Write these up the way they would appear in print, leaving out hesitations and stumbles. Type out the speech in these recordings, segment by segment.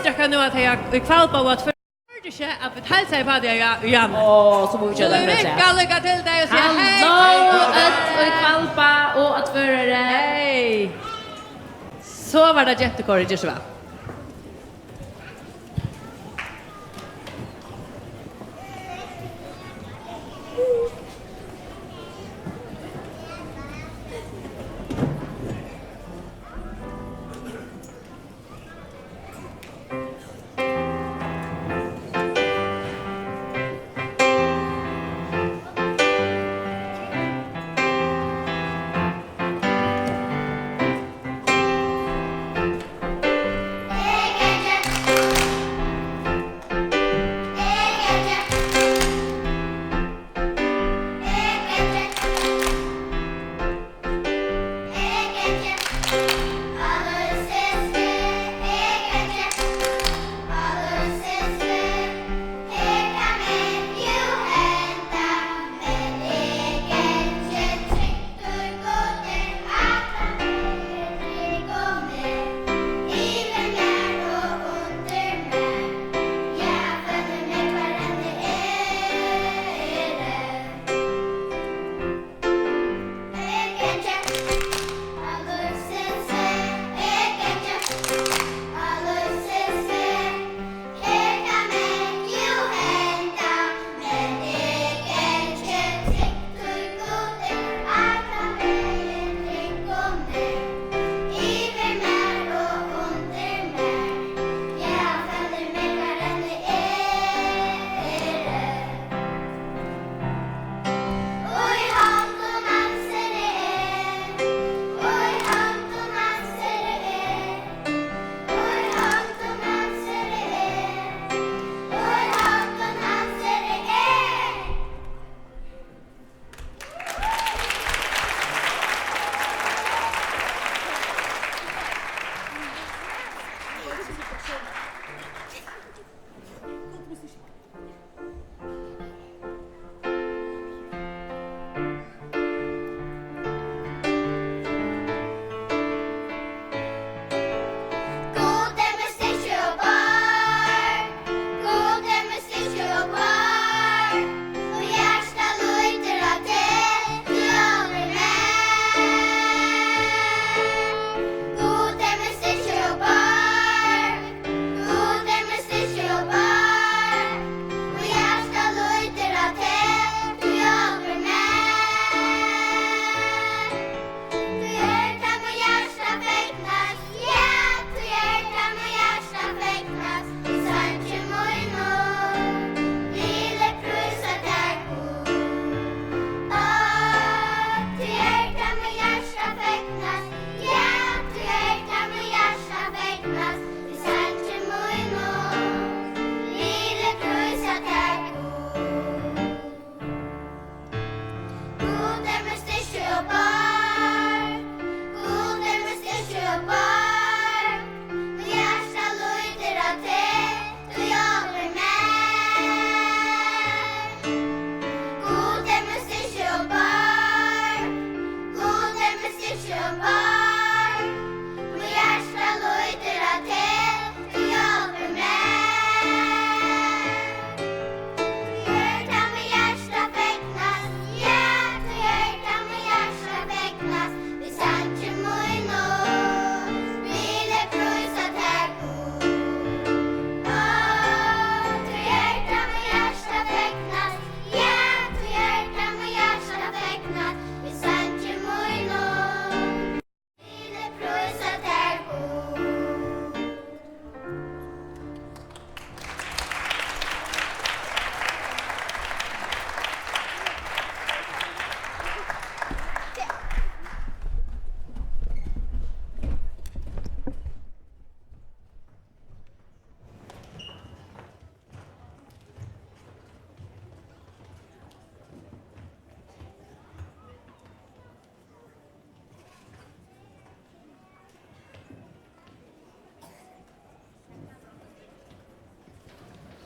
jag kan nu att jag kvalpa och att för det inte att vi hälsa på det igen. Så må vi köra den Så vi kan lycka till dig och säga hej. Hallå, och kvalpa och att förare. Hej. Så var det jättekorrigt, just va?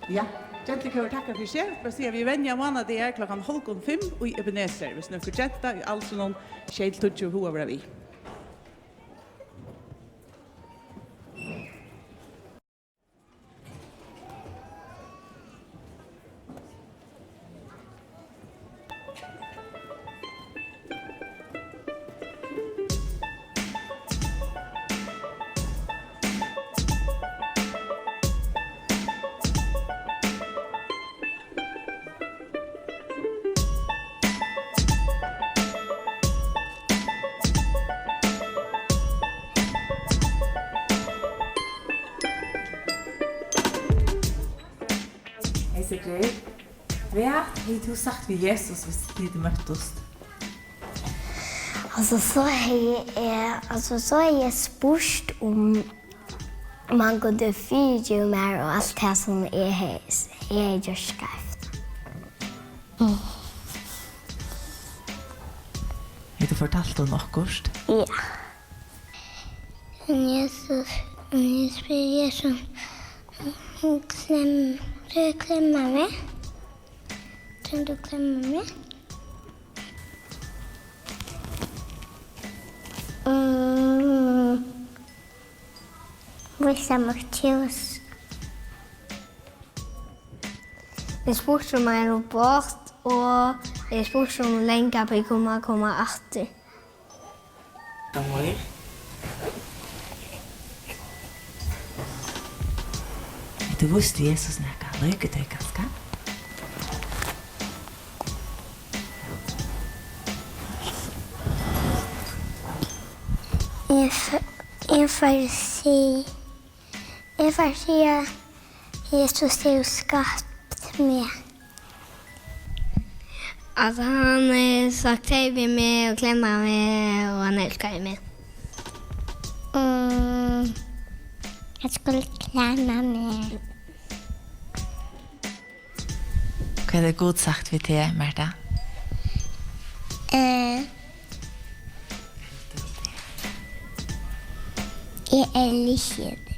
Ja, Gentlekör tackar för sig. Vad säger vi vänja månad det är klockan 4:30 i Ebenezer. Hvis nu fortsätta i alltså någon shade touch hur över vi. Vad har du sagt vid Jesus hvis du möttes? Så har jag spurt om man kunde fyrtio mer och allt det som är just skrift. Har du fortalt om något? Ja. Jesus klemma mig. Kan du klemma mig? Vissa Matteus. Jag spurte om en robot och jag spurte om länge på komma efter. Du visste Jesus näka lycketøy ganska? Jag får se Jesus har skapat mig. Alltså han har sagt hej vid mig och klämma mig och han älskar mig. Jag skulle klämma mig. Vad är det god sagt vid dig, Märta? Jag älskar dig.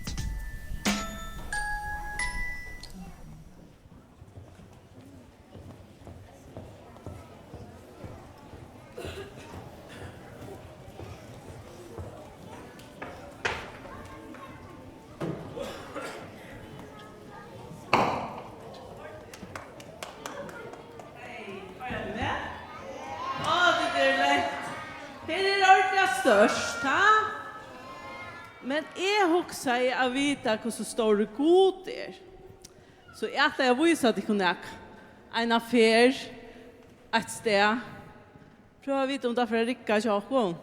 Störst, ha? Men jag huxar jag vita hur så stor god är. Så jag visar att det kunde en affär, ett sted. Pröva att veta om det för rikka tjockon.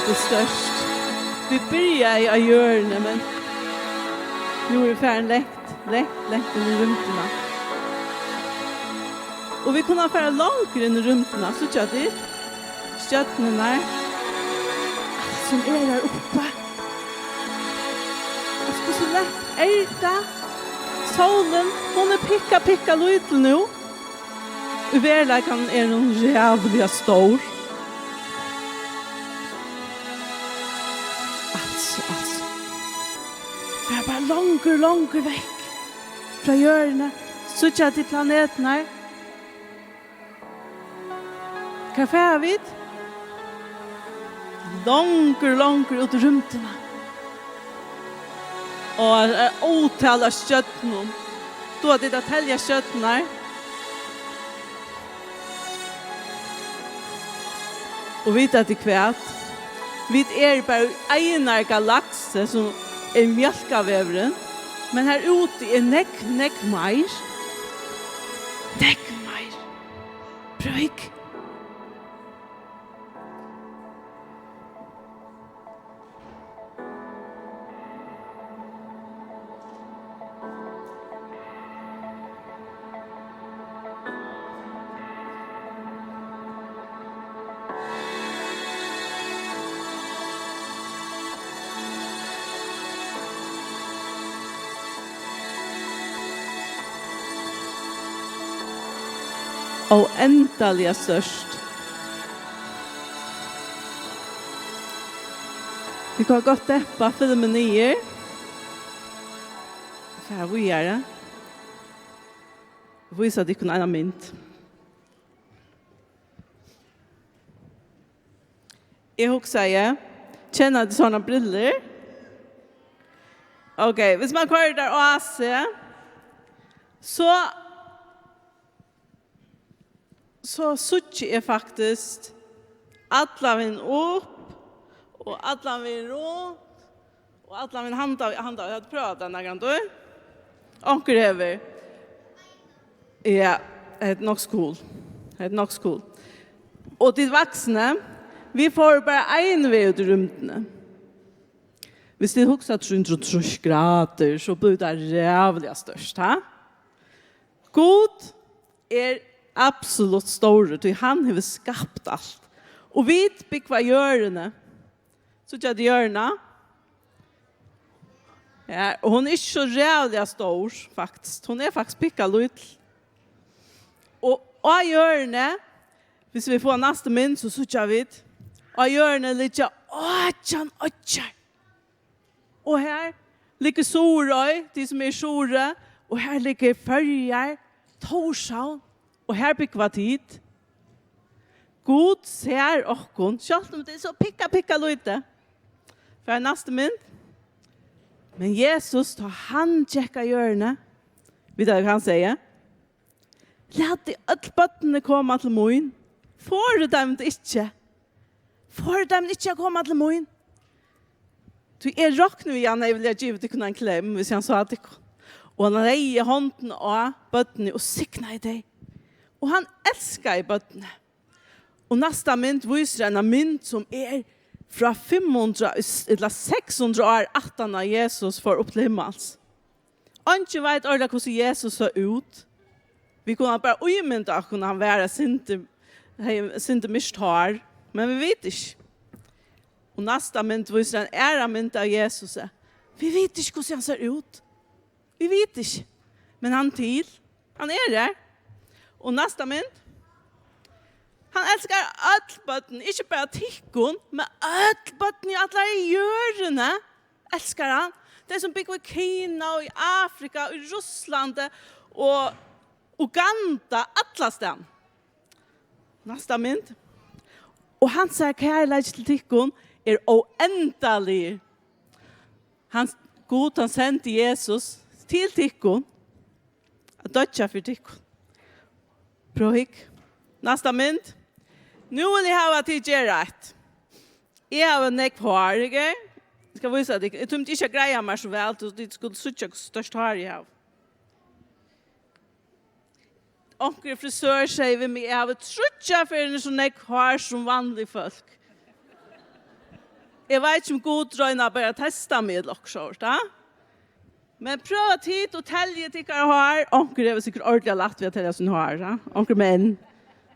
Det är störst. Vi börjar i hjörnet, men nu är det färden lätt in i rumtorna. Och vi kunde färra långt in i rumtorna, så tjat det. Stjärnorna som är där uppe. Jag ska så lätt ärta. Solen, hon är picka lite nu. I verkligheten är hon jävligt stor. Jag är bara långt väck från hjörnet, så jag till planeten här. Kaffe har vi? Långt ut i rumtorna. Och otala köttnum. Då är det att tälja köttnar. Och vet att det kvärt. Vi är bara ena galaxer som är mjölkavävren. Men här ute är näck mer. Bröjk. Och äntligen störst. Vi kan gått deppa filmen 9. Här vi är det. Vi visar det kunna en mint. Jag också säger, känner du såna briller? Okej, hvis man kör där och så så suttje är faktiskt alla vin upp och alla vin runt och alla vin handa jag hade prövat den här då. Onkel över. Ja, det är nog cool. Det är nog cool. Och till vuxna, vi får bara en väg ut i rummen. Hvis det huxar 330 grader så blir det rävliga störst, ha? God är absolut stor, ty han har skapat allt. Och vi bygger hjörne. Så jag det hjörna. Ja, och hon är inte så rävliga stor, faktiskt. Hon är faktiskt picka lite. Och av hjörne, hvis vi får nästa min så suttjar vi. Av hjörne lite åtjan. Och här ligger Sorøy, de som är Sorø. Och här ligger Førjar, Torshavn. Och här bygger vi tid. God ser okkon. Själv om det är så picka lite. För nästa mynd. Men Jesus tar han tjekka hjørne. Vet du vad han säger? Lät de öllböttene komma till moin. Får dem inte. Får dem inte komma till moin. Du är rock nu igen, jag vill ge dig en kläm, hvis han sa det. Och han reier hånden av böttene och siknar i dig. Och han älskar i böttene. Och nästa mynd visar en mynd som är från 500 eller 600 år attan av Jesus för upp till himmels. Inte vet alla hur Jesus såg ut. Vi kunde bara omynda att han vara inte mistar, men vi vet inte. Och nästa mynd visar en ära mynd av Jesus. Vi vet inte hur han ser ut. Vi vet inte. Men han till. Han är där. Och nästa mynd. Han älskar öllbötten. Inte bara tikkon. Men öllbötten i alla hjörne. Älskar han. Det som bygger i Kina och i Afrika och i Ryssland och Uganda. Alla stan. Nästa mynd. Och han säger kärlek till tikkon är oändlig. Han sände Jesus till tikkon. Att dödja för tikkon. Prohik. Nästa mynd. Nu vill jag ha till gerat. Jag har en neck hår, ikke? Jag ska visa dig. Jag tror inte greja mig så väl. Det skulle sucha störst hår jag har. Onkel frisör säger vi mig. Jag har trutja för en sån neck hår som vanlig folk. Jag vet inte om god dröjna bara testa med lockshort, ja? Men pröva tid och tälja tycker jag har. Onkel är säkert ordentligt lätt vid att tälja sin hår, ja? Onkel män.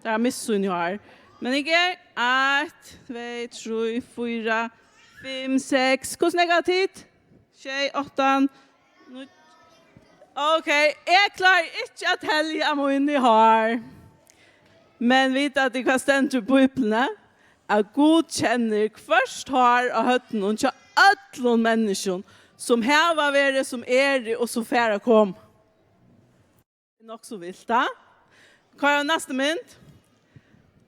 Det har missat sin hår. Men ikke 1, 2, 3, 4, 5, 6. Hvordan er det tid? 6, 8, 9. Okej, jag klarar inte att tälja min hår. Men vet att det kan stända på Bibeln. Att Gud känner först har av hötten och inte alla människor som här var värre som det och så färre kom. Det är nog så vilt, da. Hva er nästa mynd?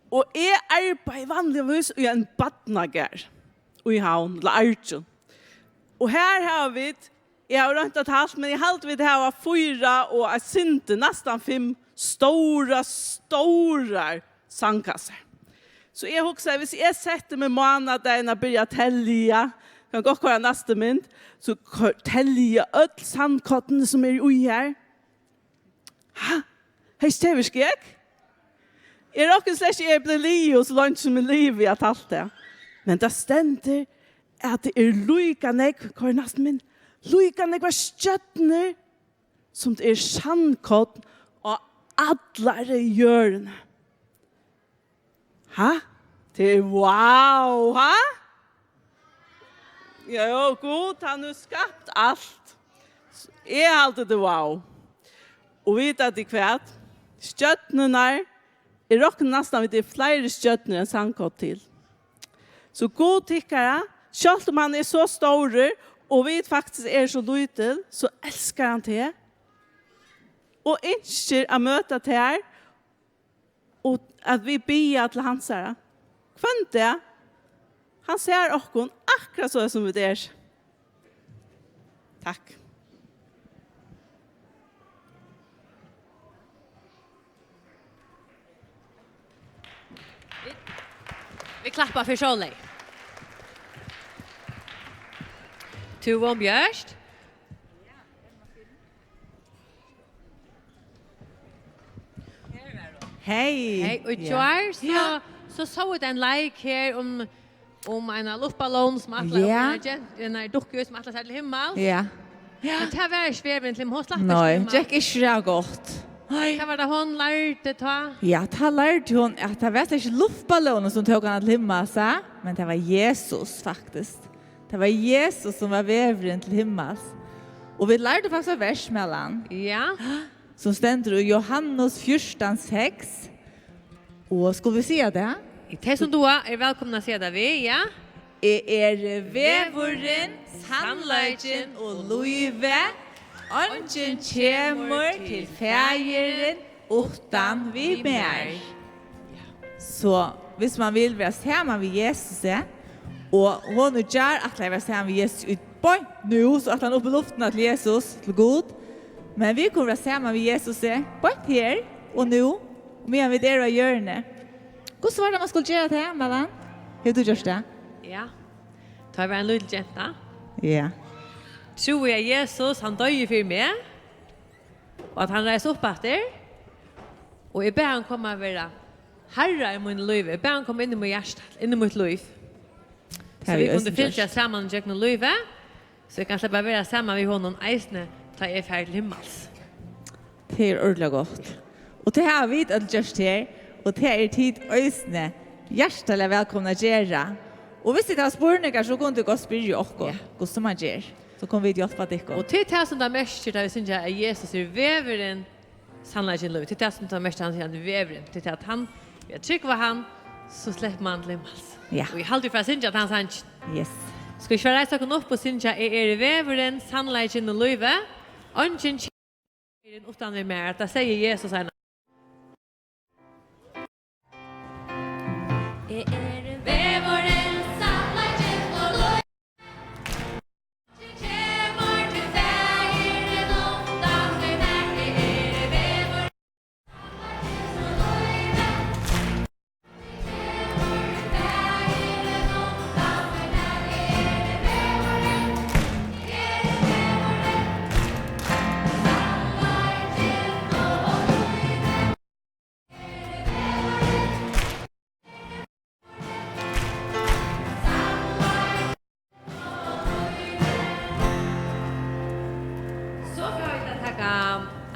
Och jag arbetar vanligvis i en badnager i havn, eller Arjun. Och här har vi, jag har inte talt, men jag har alltid det här 4 och jag synte nästan 5 stora sandkasser. Så jag huxar, hvis jag sätter mig månaden och börjar tälja, kan gå kvar nästa mynd, så tälja öll sandkotten som är i här. Ha? Hej, stäverskek? Jag råkar släck jag blir liv så långt som i liv jag talt det. Men det ständer att det är lujkanek, kvar nästa mynd, lujkanek var stjöttner som det är sandkott och alla hjörne. Ha? Det är wow, ha? Ja, god, han har skapat allt. Jag har alltid det wow. Och vet att det kvärt, stjöttnerna är rock nästan vid det fler stjöttner än sandkott till. Så god tyckare, själv om han är så stor och vet faktiskt är så liten, så älskar han det. Och önskar att möta det här. Och att vi ber till hans här. Kvant det? Han ser oss akkurat så som vi är. Tack. Vi klappar för Charlie. Tuon Björst. Hej. Hej, och Joar så det en like här om en luftballon som att en docka som att till himmel. Ja. Men det var svärmen till hon slapp. Nej, Jack är så gott. Det var det hon lärde ta. Ja, ta lärde hon att det var inte luftballonen som tog han till himmel, men det var Jesus faktiskt. Det var Jesus som var vävren till himmels. Och vi lärde faktiskt vers mellan. Ja. Som ständer i Johannes 14:6. Och ska vi se det? Det som du är välkomna att se det vi, ja. Vävren, sannleiken och løyve. Ongen kommer til fægeren utan vi mer. Så hvis man vil være sammen med Jesus, og hun gjør at jeg vil være sammen med Jesus ut nu, så at han oppe i luften til Jesus, til Gud. Men vi kommer være sammen med Jesus her og nu, medan vi der og hjørne. Hvordan var det man skulle gjøre det, Mellan? Har du gjort det? Ja. Det var en liten jenta. Ja. Tror jag Jesus, han døde för mig. Och att han reiste upp efter. Och jag ber han komma och vara herre i min liv. Jag ber han komma in i mitt hjärta, in i mitt liv. Så vi kunde fylka samman genom livet. Så jag kan släppa vara samman med honom eisne till jag är färdig till himmels. Det är ordentligt gott. Och det har vi att just här. Och det är tid eisne. Hjärtaliga välkomna göra. Och hvis det har spårningar så kan du gå och spyrja också. Hur som man gör. Så kommer vi hjälpa dig. Och till det som det mest där vi syns att Jesus är väveren sannoliken liv. Till det som det mest han säger att väveren. Till att han, jag tycker vad han, så släpper man till himmels. Ja. Och jag har alltid för att syns att han sanns. Yes. Ska vi köra saken upp och syns att väveren sannoliken och liv. Ongen kommer utan vi mer. Det säger Jesus här.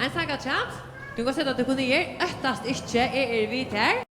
En saga chat. Du kan se att det kunde ge öttast inte vi här.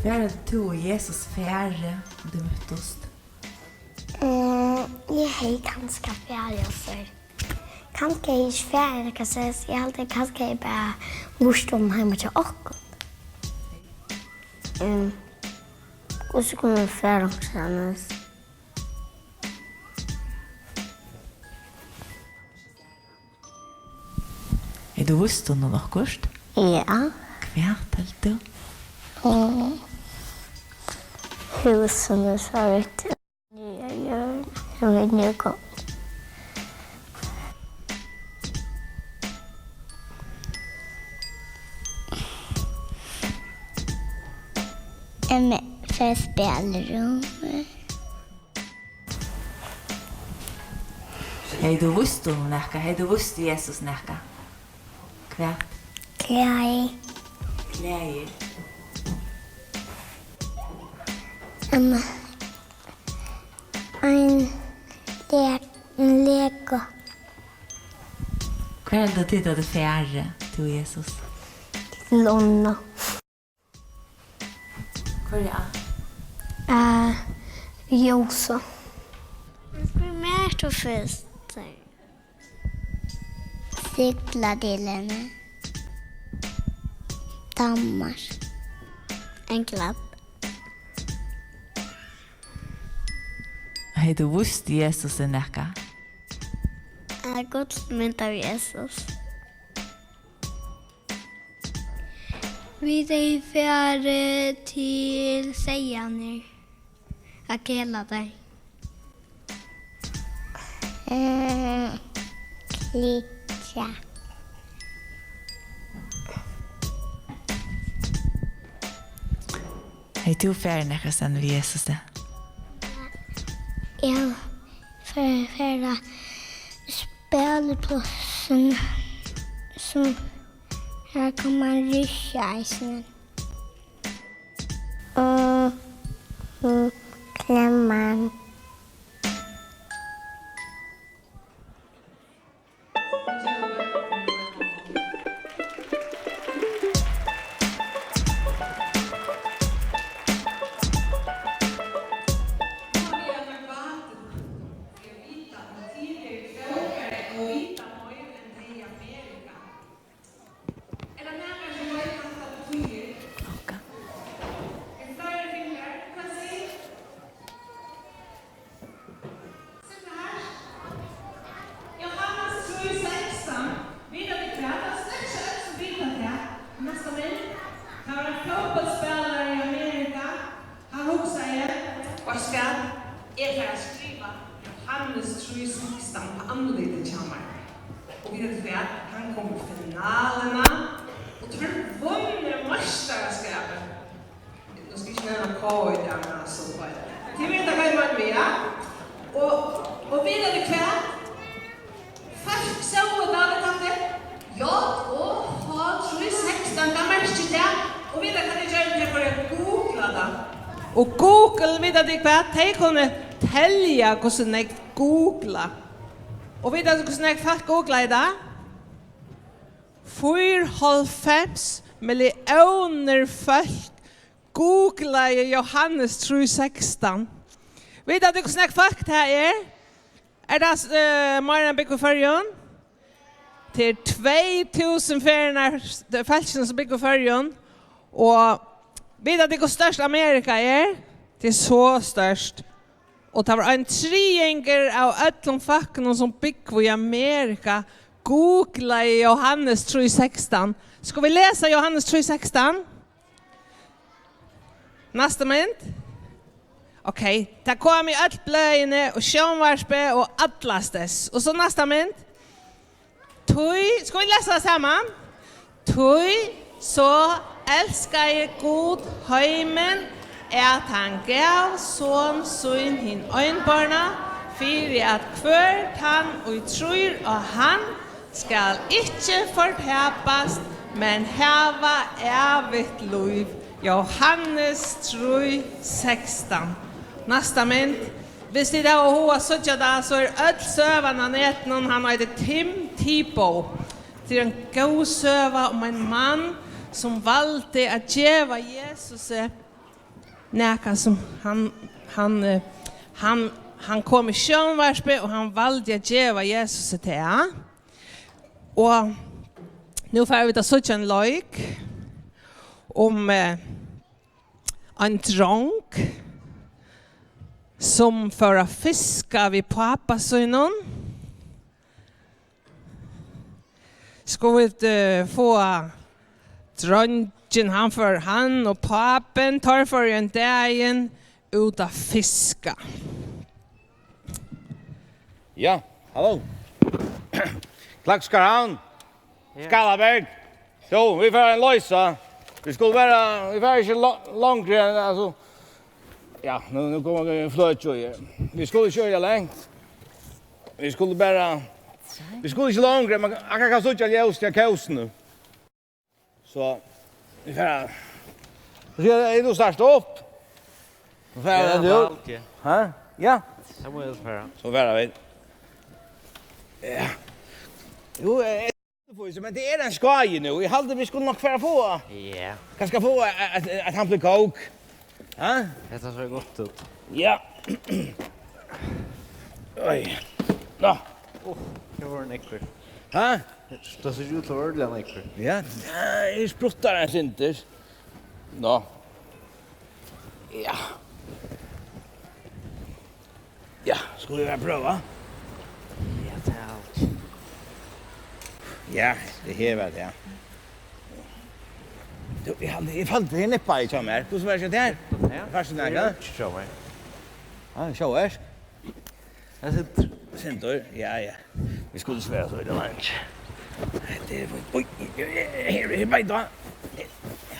Hver du og Jesus færre du møttes? Jeg har kanskje færre også. Kanskje jeg ikke færre, kan jeg si. Jeg har alltid kanskje jeg bare lurt om hjemme til åkken. Og så kunne jeg færre også hennes. Er du visst om noe kort? Ja. Hva til du? Husene så ut. Som er nu kom. För spelrum. Hei du visst om nekka? Hei du visst Jesus nekka? Hva? Kläder. Klæger. En Lego. Hva er det tid at det færre til Jesus? Lonna. Hva er det? Josa. Primärt och först. Cykla till henne. Danmark. En klapp. Hei du visst Jesus er nekka? Jag har gått med av Jesus. Vi är färre till Sejaner. Jag kallar dig. Klicka. Hei du færre nekka sen ved Jesus det? Jag för spelplatsen som här kan man ryssa i snön. Och klämma. Og Google, vet du hva? De kunne telle hvordan jeg googla. Og vet du hvordan jeg folk googla i dag? 94 millioner folk googla i Johannes 3:16. Vet du hvordan jeg folk det er? Er det mer enn bygg på førjen? Til 2000 folkene som bygg på førjen. Og vet du hvor størst Amerika er? Det er så størst. Og det var en treenger av ødlom folkene som bygger i Amerika. Googla i Johannes 3:16. Skal vi lese Johannes 3:16? Næste mynd. Ok, det kom i ødlbløyene og sjønvarspe og atlastes. Og så næste mynd. Skal vi lese det sammen? Så elskar jeg god heimen, at han gav som søn hin øynbarna, for at hvert han og tror og han skal ikke fortapast, men hava evigt liv. Johannes 3:16. Næsta mynd. Hvis det er hoa sødja da, så er ødel søvan av neten, han heter Tim Tebow. Det er en god søva om en mann som valgte at djeva Jesus näka som han kom i sjönvarspe och han valde att geva Jesus till det. Och nu får vi ta sånt en lojk om en dronk som för att fiska vid papasönen. Ska vi få dronken han och papen tar för en dagen ut att fiska. Ja, hallå. Klackskarhavn. Skalaberg. Jo, vi får en lösa. Vi får inte långre, alltså. Ja, nu kommer vi en flöt ju. Vi skulle köra längt. Vi skulle inte långre, men jag kan söka ljus till kausen nu. Så, vi får... Är du starkt upp? Ja, du? Hä? Ja. Samuel Ferra. Så vara vi. Ja. Jo, men det är en skoj nu. Jag hade vi skulle nog få. Ja. Kan ska få att han blir coke. Ja? Det ser gott ut. Ja. Oj. Nå. Det var en äcklig. Ha? Det ser ut som ordentligt äcklig. Ja. Jag spruttar en synter. Nå. Ja. Ja, ska vi väl pröva? Ja, det är allt. Ja, det här var det, ja. Jag fann det nippa i sommer. Hur som är det här? Kanske näga? Show mig. Ja, show er. Jag sitter. Sentor, ja. Vi skulle svära så i det lunch. Det är... Oj, här är mig då.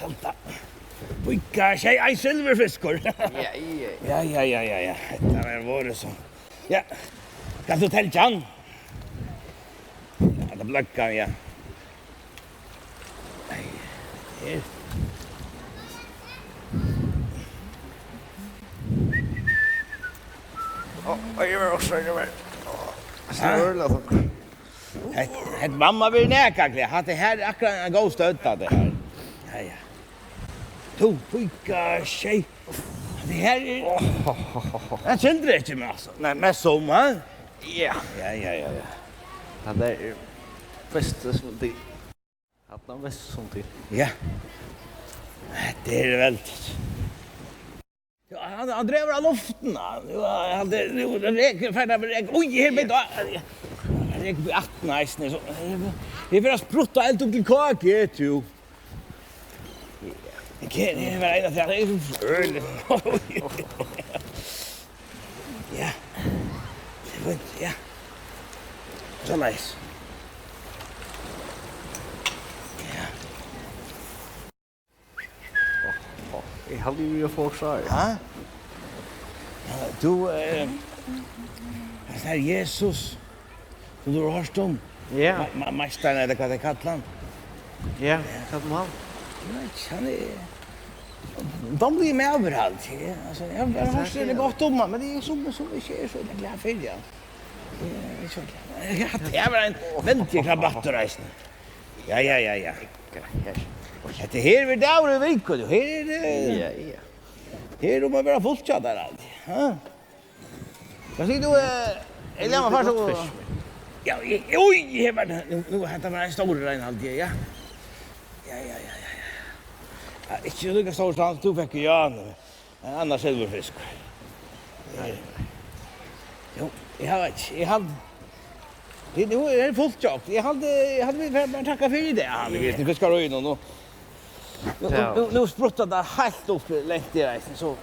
Halta. Oj, kanske en silverfiskor. Ja. Det var det så. Ja. Kan du tälja han? Ja, det blackar, ja. Här. Jag var också över. Så ordentligt så. Het mamma vill näka kläder. Har det här akkurat en god stötta det här. Ja. Du pojkar tjej. Det här är... Jag känner det inte med alltså. Nej, med sommar. Ja. Ja, det är bästa som det. Att de bästa som det. Ja. Det är det väl. Ja, han drev av luften. Han hade färdigt. Oj, här med då. Jag gick på 18 nästan så. Det vill sprutta allt upp till kake du. Jag kan det var en affär. Ja. Det var ja. Så nice. Ja. Jag hade ju fått så här. Ja. Du det är Jesus. Du har hört om. Ja. Mästaren eller vad det kallar. Ja, kallar han. Han är... De blir med överallt. Alltså, jag har hört det gott om men det är som vi ser så det glad för ja. Det är en väldigt rabattrejsen. Ja. Det här är där och vecka du. Här är Ja. Här är man bara fulltjat där allt. Ja. Vad säger du? Eller man får så... Ja, oj, här var det. Nu hämtar man en stor Reinhard, ja. Ja. Ja, inte lika stor stans du fick ja. En annan silverfisk. Jo, jag hade... Det är fullt jobb. Jag hade bara tacka för det. Han vet ni fiskar in och nu spruttar det helt upp längt i reisen så.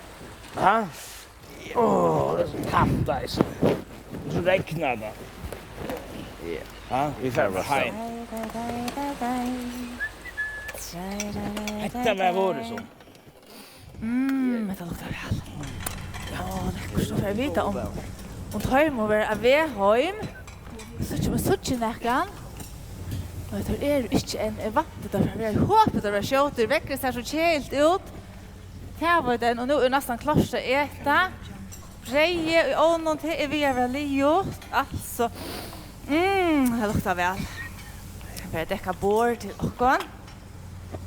Ja. Åh, det är kallt där så. Så räknar det. Ja, vi får vara hem. Detta var det så. Det luktar väl. Ja, det är så jag vet om hem och vara av hem. Så tjocka näkan. Och det är inte en vatten där. Jag hoppas det var skjuter väckre så så helt ut. Här var den och nu är nästan klart att äta. Breje och någon till vi är väl gjort. Alltså. Det luktar väl. Jag börjar däcka bord till åkon.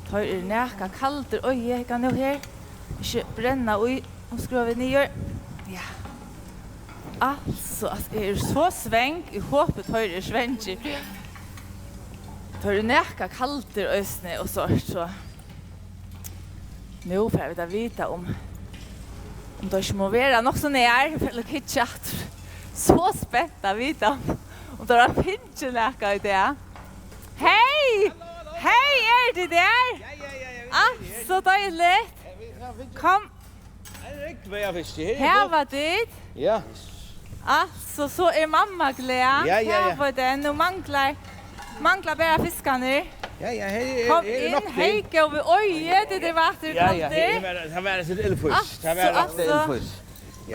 Tar näka kallt och jag kan nu här. Ikke bränna och skruva vi ner. Ja. Alltså, att är så sväng i hoppet höjre svänger. Tar du näka kalter ösne och så. Nu får vi da vita om det ikke må være nok så nær, eller kitchat. Så spett å vite om det er finnes næka i det. Hei! Hei, det der? Ja. Så deilig. Kom. Her var det. Ja. Altså, så mamma glad. Ja. Her var den, nå manglar bara fiskarna. Ja, kom in, hej, gå vi öje, det vatten Ja, det var ett elfus. Det var ett elfus.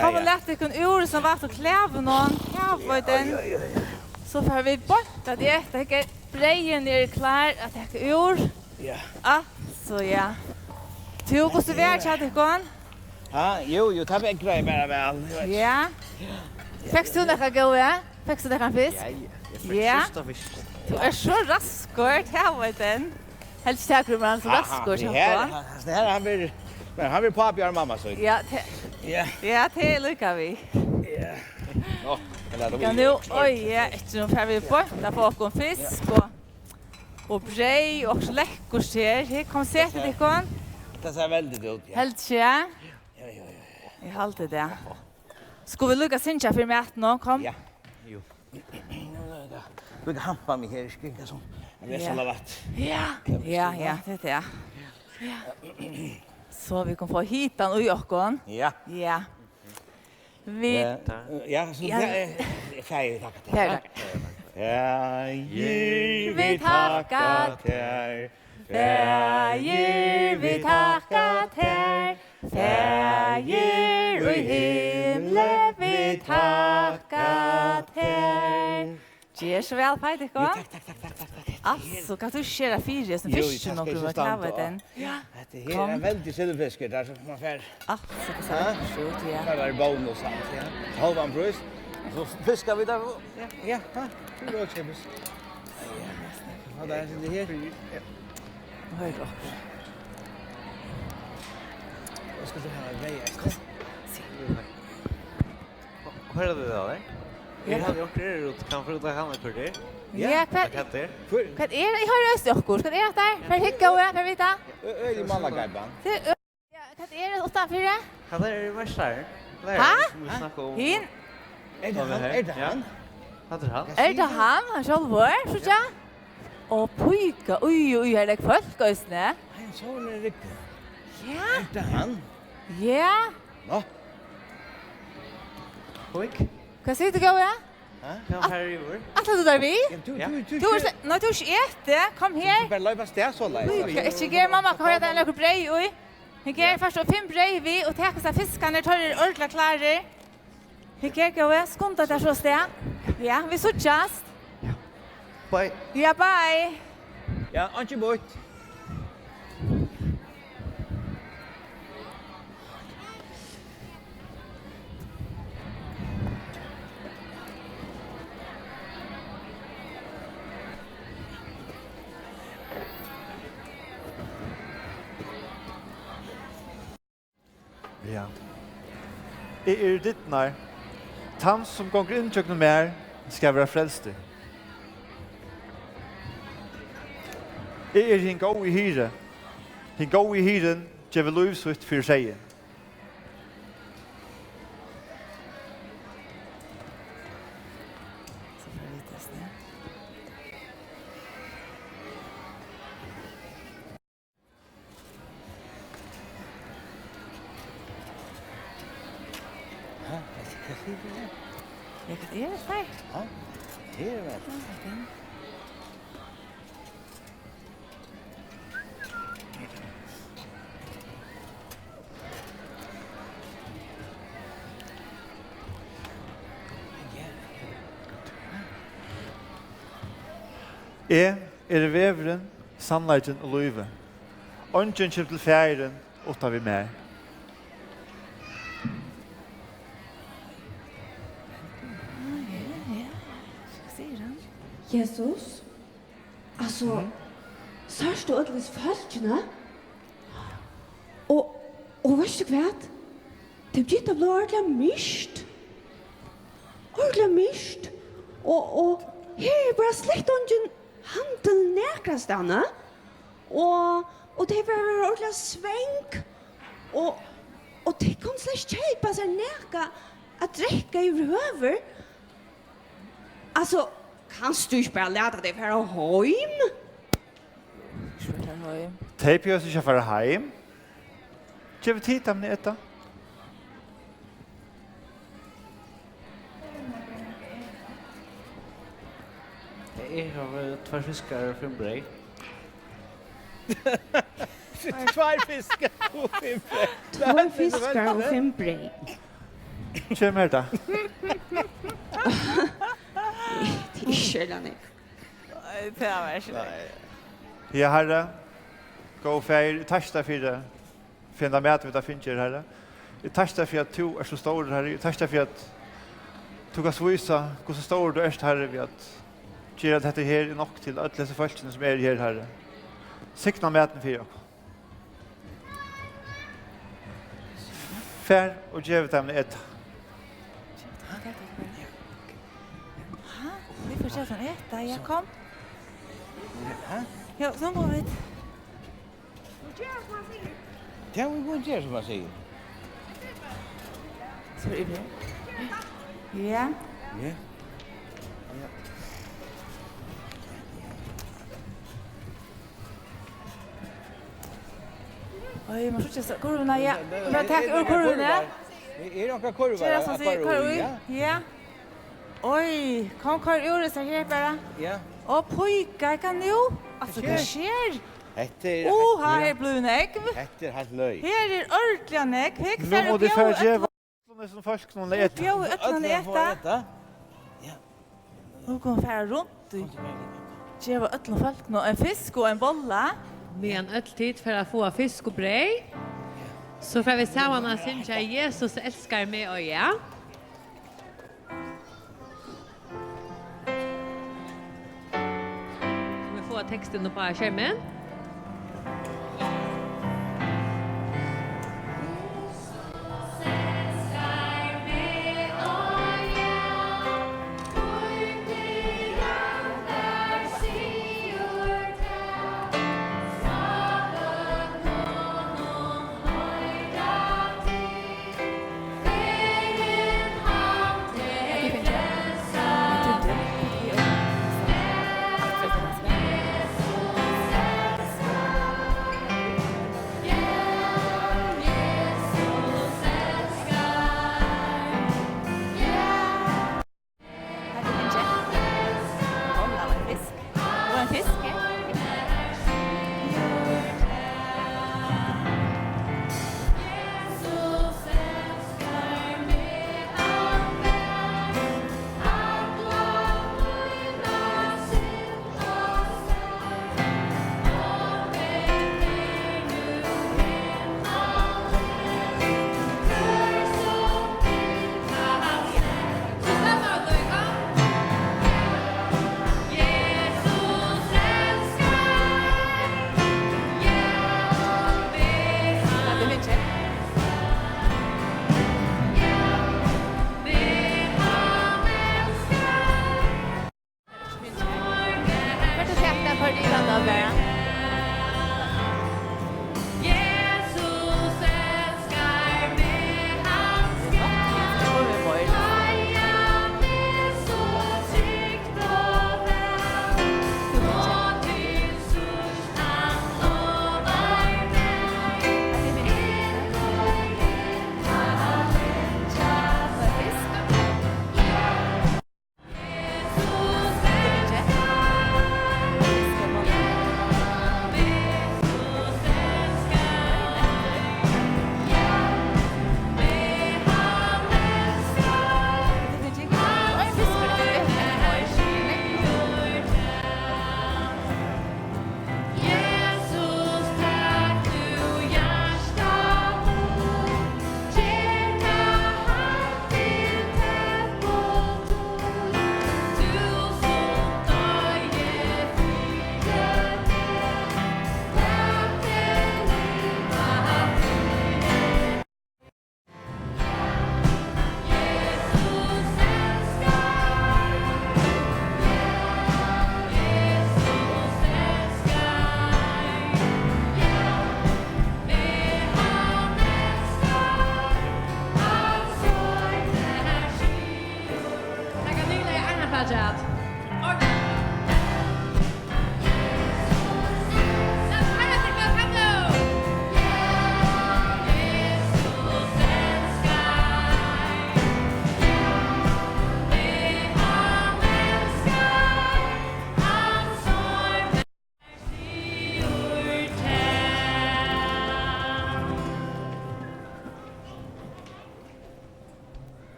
Kom och lät det ur som vart och kläver någon. Ja, var den. Så får vi bort att det är brejen är klar att det är ur. Ja. Så ja. Tog oss väl så det går. Ja, jo, det var grej bara väl. Ja. Fick du några goda? Fick du några fisk? Ja. Du är så raskort här var den. Helst tackar man så raskort här. Det här han vill pappa och mamma så. Ja. Ja. Ja, det lyckas vi. Ja. Ja, eller kan nu nu får vi bort där får en fisk och brej och läckert här. Här kom se till det kon. Det ser väldigt ut. Helt ja. Ja. Jag håller det. Ska vi lucka synja för mat nu kom? Ja. Jo. Du kan hampa mig här, skrika som. Jag vet alla vatt. Ja, det är det. Ja. Så vi kan få hitan och jockon. Ja. Ja. Vi ja, så det är färdigt tack. Tack. Färger vi tackat här. Färger vi tackat här. Färger i himlen vi tackat här. Ger så väl på det, va? Tack. Alltså, kan du köra fyra som fisk och något kvar den? Ja. Det är en väldigt silverfisk där så man får. Alltså, det ser ut ja. Det är bonus sant, ja. Halvan pris. Så fiskar vi där. Ja. Det går också bus. Ja, där är det här. Ja. Hör då. Jag ska ta en grej. Hör du det där? Jag hade gjort det ut kan fruta han för det. Ja, vad är det? Vad är det? Jag har röst och kurs. Vad är det där? För hicka och för vita. Öl i Malagaiban. Ja, vad är det åtta för det? Han är mästare. Hin. Är det han? Är det han? Han själv så ja. Och pojka. Oj, är det folk ösnä? Han såg det riktigt. Ja. Är det han? Ja. Va? Pojk. Vad säger du gå? Kan här i år. Att du där vi? Du äter. Kom här. Bara lägga stä så lätt. Jag ger mamma kan höra den några brej oj. Jag ger först 5 brej vi och ta sig fiskarna tar det ordentligt klara. Jag ger gå skonta där så stä. Ja, vi så just. Bye. Ja, bye. Ja, inte bort. Ja. Er ditt nær. Tam som gonger inn tjøkken mer skal være frelste. Hin gå i hyre. Hin gå i hyren gjør livsvitt for seg. Jag kan göra det. Ja. Det är väl. Er veveren, sannleggen og løyve. Øngen kommer til fjæren, åtta vi mer. Jesus, alltså, sörst du ödlis fölkna? Och Och vet du kvart? Det blir blir ordentligt mist. Ordentligt mist. Och här är bara slett ingen handel näkrastanna. Och det var ordentligt svänk. Och det kan slett köpa sig näka att dräcka i röver. Alltså, kan du inte bara lära dig för hem? Teip jag sig för hem. Ge vi tid om det. Jag har 2 fiskar och 5 brej. 2 fiskar och 5 brej. 2 fiskar och 5 brej. Kör med det. Det är källarna. Det var inte. Ja, herre. Gå för tasta för det. Finna med vi där finns herre. Jag tasta för att du är så stor herre. Jag tasta för att du kan svisa hur så stor du är herre vi att göra detta här är nog till alla dessa folk som är här herre. Sikna maten för jag. Fär och ge dem ett. Vi får sätta äta. Jag kom. Ja, så går vi. Ja, vi går göra som man säger. Så är det. Ja. Ja. Oj, man ska så koruna ja. Vad tack ur koruna? Är det några korvar? Tjena så säger korv. Ja. Oj, kom kor ur så här bara. Ja. Och pojkar kan nu. Alltså det sker. Heter. Här är blunägg. Heter helt löj. Här är ordentliga nägg. Nu må det för ge vad som folk någon äta. Ja, öppna äta. Ja. Nu kommer färra runt. Ge vad öppna folk nå en fisk och en bolla. Med en ölltid för att få fisk och brej. Så får vi samman att synka Jesus älskar mig och ja. Vi får texten på skärmen.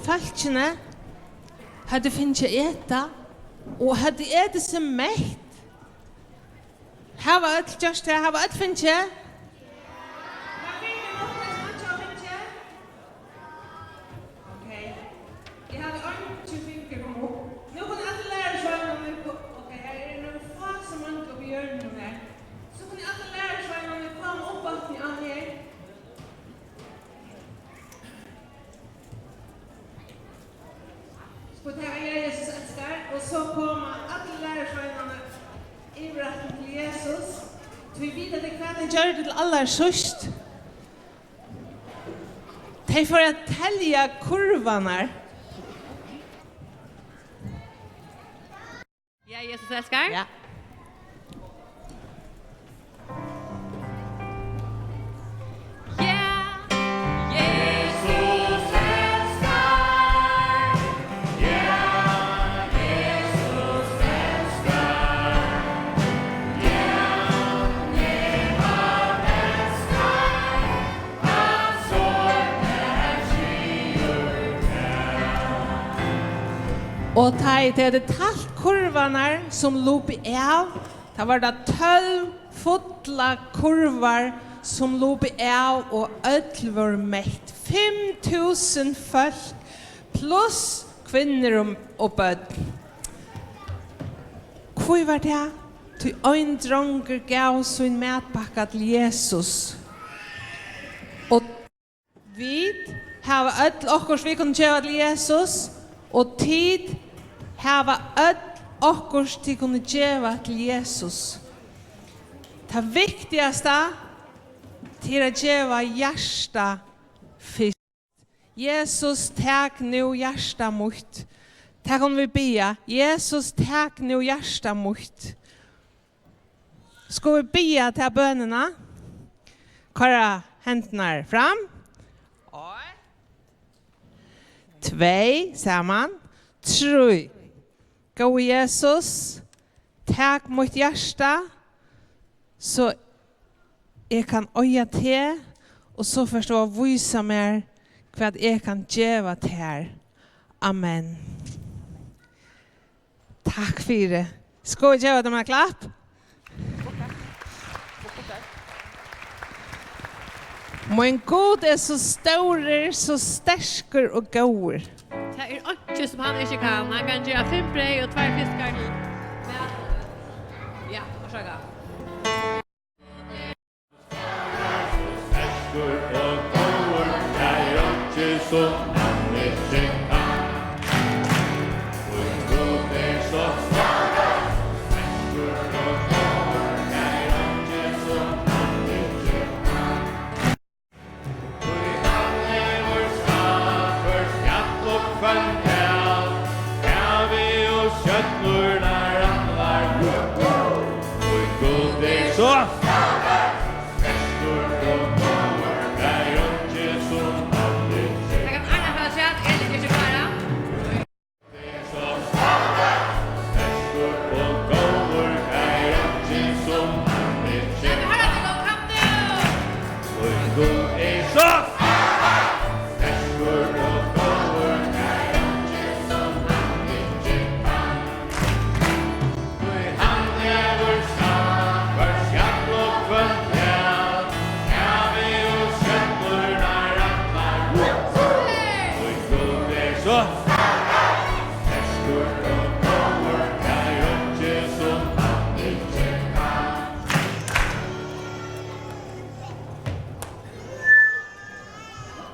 Falskene hade finnet äta och hade ätit sig mätt. Här var ett just det, här var ett finnet. Okej. Jag hade inte finket kom upp. Nu kan alla lära sig om det. Okej, här är några få som man kan göra nu här. Så kan alla lära sig om det kommer upp att ni är här. Och det här är Jesus älskar. Och så kommer alla lärarsvännerna i rätten till Jesus. Så vi vet att det kan inte göra det till alla sist. De får att tälja kurvarna. Ja, Jesus älskar. Ja. Och det är det talt kurvarna som loop av. Det var det 12 fotla kurvar som loop av och öll var mätt. 5000 folk plus kvinnor och böd. Hvor var det? Till en dronker gav sin matpacka till Jesus. Och vi har öll okkurs vi kunde göra till Jesus. Och tid hava öll okkurs til kunne djeva til Jesus. Det viktigaste til att djeva hjärsta fyrst. Jesus, tak nu hjärsta mot. Tak om vi bia. Jesus, tak nu hjärsta mot. Ska vi bia till bönerna? Kara händerna fram. 2 samman. 3. Gå Jesus. Tak mot hjärsta. Så jag kan öja till. Och så förstå och visa mer. Vad jag kan geva till här. Amen. Tack för det. Ska vi göra dem en klapp? Min God är så stor, så stärker och går. Det är inte som han inte kan. Han kan göra 5 bröd och 2 fiskar till. Ja, varsågod.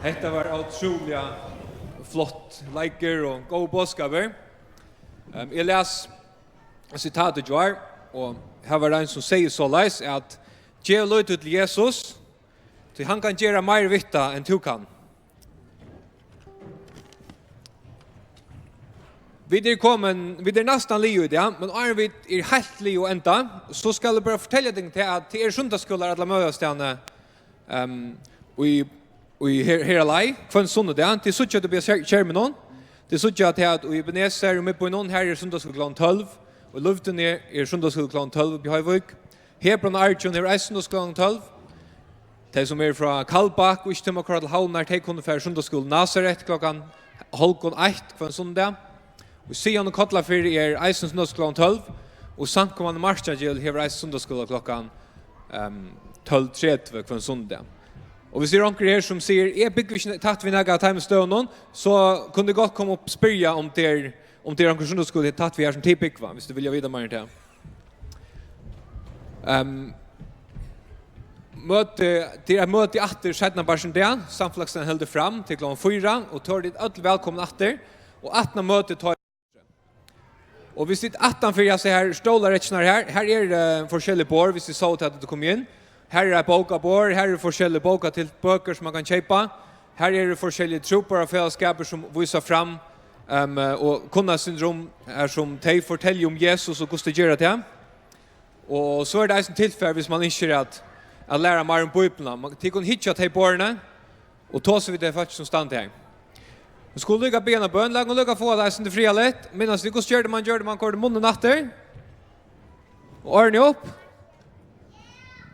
Detta var otroliga flott leker och god boskaper. Jag läs citatet jag och här var en som säger så läs att ge lite till Jesus så han kan göra mer vitta än du kan. Vi är nästan liv i det, men är vi är helt liv och ända, så ska jag bara fortälla dig till att det är söndagsskolar alla möjligheterna och här alai från söndag till så att det blir skärmen någon. Det så att vi beneser med på någon här är söndagsskolan 12 och Luften är söndagsskolan 12 i Höjvik. Hebron Arjun är söndagsskolan 12. De som fra Kallbak, og ikke til akkurat havner, de kunne fære sundagsskolen Nazaret klokken 12:30 hver søndag. Og Sion og Kotlafyr eisen sundagsskolen 12, og samkommende Marsjagil hever eisen sundagsskolen klokken 12:30 hver søndag. Og hvis det er noen her som sier, jeg bygger ikke tatt vi nægget time støvnen, så kunne det godt komme opp og spørre om det er noen sundagsskole tatt vi her som tipikva, hvis du vil vite mer til. Det er møte i atter 17. barsen dag, samflaksen heldur fram til klokken 4, og tar dit alle velkommen atter, og 18. møte tar. Og hvis det 18 for jeg ser her, stålaretskene her forskjellige bord, hvis det så til at det kom inn. Her bokabord, her forskjellige boka til bøker som man kan kjøpe. Her forskjellige trupper og fellesskaper som viser fram, og kunna syndrom som de forteller om Jesus og hvordan det gjør det. Og så det en tilfelle hvis man ikke at lære mer om Bibelen. De kan hitja til bordene, og ta seg vidt det faktisk som stand her. Vi skulle lykke bena bøn, lag og lykke få det som det fria litt, minnes det hvordan gjør det, man går det munnen natter, og ordne opp,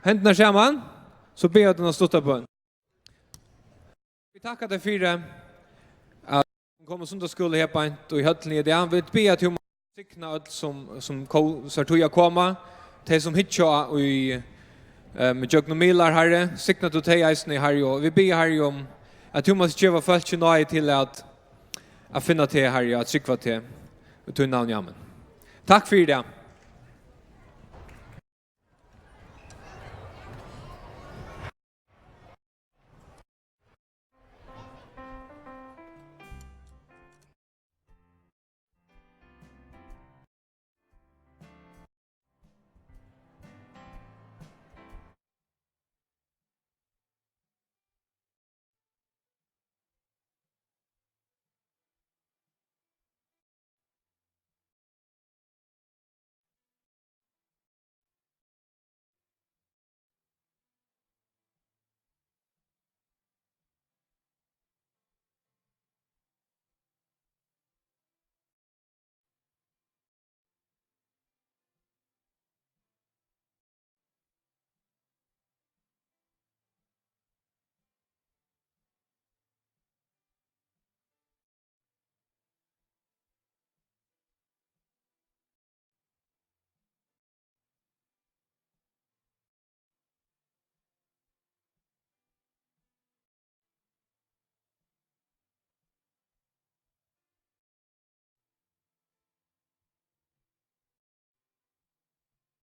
hendene sammen, så ber jeg den å stått bøn. Vi takker deg for at vi kommer sundagsskole her på og i høttelen i det. Vi ber at vi må sikne alt som ser tog å komme, de som hitja i med Jøgnomilar herre, sikna til teg eisen i herre, og vi ber herre om at du må skrive folk til nøye til at finne til herre, at sikva til navn, jamen. Takk for det.